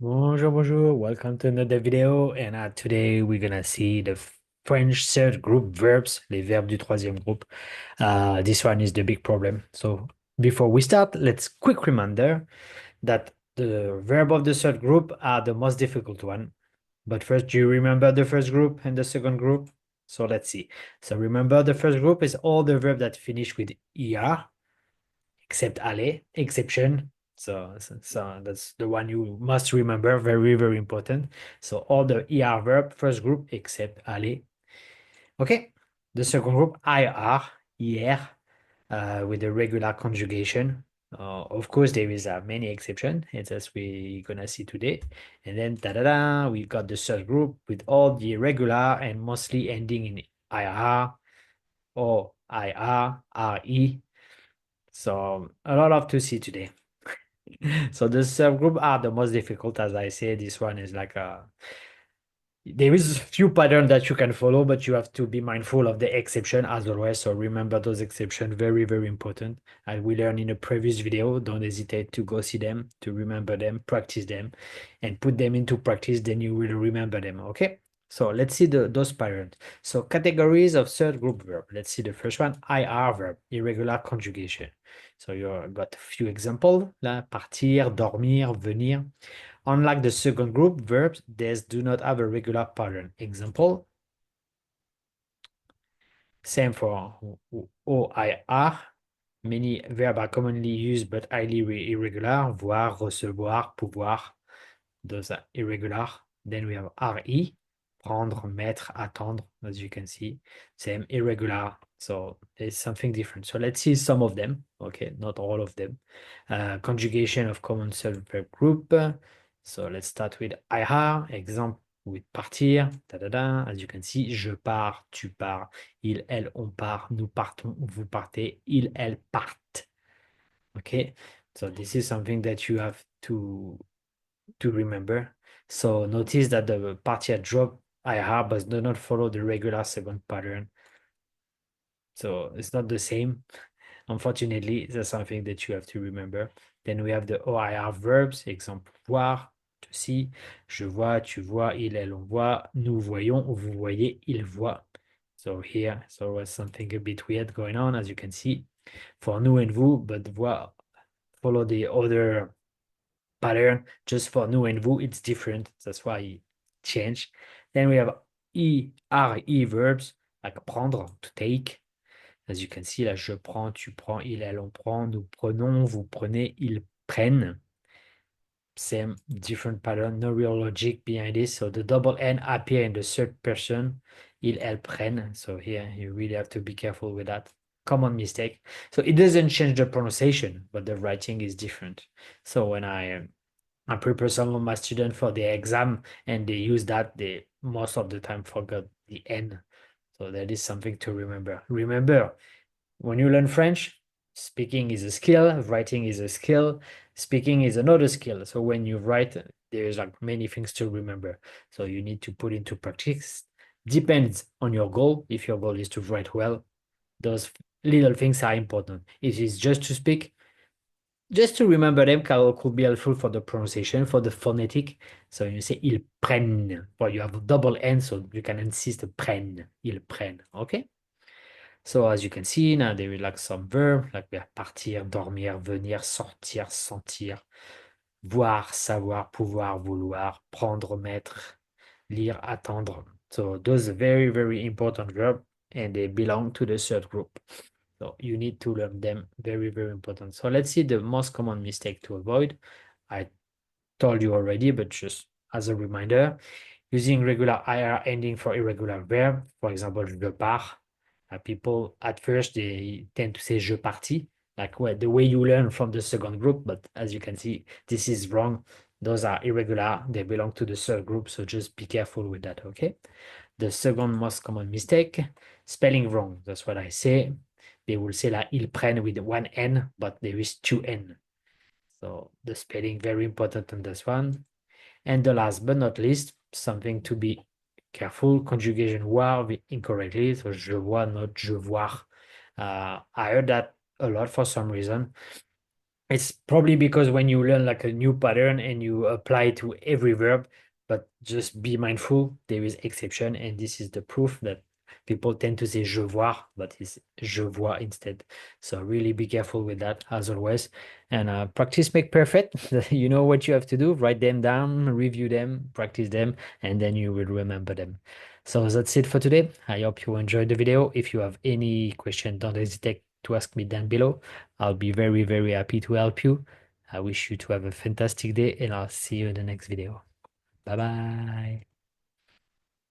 Bonjour, bonjour. Welcome to another video. And today we're gonna see the French third group verbs, les verbes du troisième groupe. This one is the big problem. So before we start, let's quick reminder that the verb of the third group are the most difficult one. But first, do you remember the first group and the second group? So let's see. So remember the first group is all the verbs that finish with er, except aller, exception. So that's the one you must remember, very, very important. So all the ER verb, first group, except aller. Okay. The second group, IR, hier, with the regular conjugation. Of course, there is many exceptions, and that's we're gonna see today. And then, da-da-da, we got the third group with all the irregular and mostly ending in IR or IR, RE. So a lot of to see today. So the subgroup are the most difficult, as I say. This one is like there is a few patterns that you can follow, but you have to be mindful of the exception as always. So remember those exceptions, very, very important. And we learned in a previous video. Don't hesitate to go see them, to remember them, practice them, and put them into practice. Then you will remember them. Okay. So let's see those patterns. So categories of third group verb. Let's see the first one, IR verb, irregular conjugation. So you got a few examples là, partir, dormir, venir. Unlike the second group, verbs, these do not have a regular pattern. Example, same for OIR. Many verbs are commonly used but highly irregular. Voir, recevoir, pouvoir. Those are irregular. Then we have RE, prendre, mettre, attendre, as you can see. Same, irregular. So there's something different. So let's see some of them. Okay, not all of them. Conjugation of common verb group. So let's start with IR, example with partir, da. As you can see, je pars, tu pars, il, elle, on part, nous partons, vous partez, il, elle partent. Okay, so this is something that you have to remember. So notice that the partir drop IR but do not follow the regular second pattern. So it's not the same. Unfortunately, that's something that you have to remember. Then we have the OIR verbs, example voir, to see, je vois, tu vois, il, elle, on voit, nous voyons, vous voyez, il voit. So here, so was something a bit weird going on, as you can see, for nous and vous, but voir follow the other pattern. Just for nous and vous, it's different. That's why it changed. Then we have ERE verbs, like prendre, to take. As you can see, là, je prends, tu prends, il, elle, on prend, nous prenons, vous prenez, ils prennent. Same, different pattern, no real logic behind this. So the double N appear in the third person, ils, elles prennent. So here, you really have to be careful with that. Common mistake. So it doesn't change the pronunciation, but the writing is different. So when I prepare some of my students for the exam and they use that, they most of the time forgot the N. So that is something to remember. Remember, when you learn French, speaking is a skill, writing is a skill, speaking is another skill. So when you write, there's like many things to remember. So you need to put into practice. Depends on your goal. If your goal is to write well, those little things are important. If it's just to speak, just to remember them could be helpful for the pronunciation, for the phonetic. So you say ils prennent, but you have a double N, so you can insist prennent, ils prennent, okay? So as you can see, now there is like some verb, like we have partir, dormir, venir, sortir, sentir, voir, savoir, pouvoir, vouloir, prendre, mettre, lire, attendre. So those are very, very important verbs and they belong to the third group. So you need to learn them, very, very important. So let's see the most common mistake to avoid. I told you already, but just as a reminder, using regular IR ending for irregular verb, for example, je pars. People at first they tend to say je partis, like the way you learn from the second group, but as you can see, this is wrong. Those are irregular, they belong to the third group, so just be careful with that, okay? The second most common mistake, spelling wrong. That's what I say. They will say like ils prennent with one N, but there is two N. So the spelling very important on this one. And the last but not least, something to be careful, conjugation voir incorrectly. So je vois, not je voir. I heard that a lot for some reason. It's probably because when you learn like a new pattern and you apply it to every verb, but just be mindful, there is exception, and this is the proof that people tend to say je voir, but it's je vois instead. So really be careful with that as always. And practice make perfect. You know what you have to do, write them down, review them, practice them, and then you will remember them. So that's it for today. I hope you enjoyed the video. If you have any question, don't hesitate to ask me down below. I'll be very, very happy to help you. I wish you to have a fantastic day, and I'll see you in the next video. Bye bye.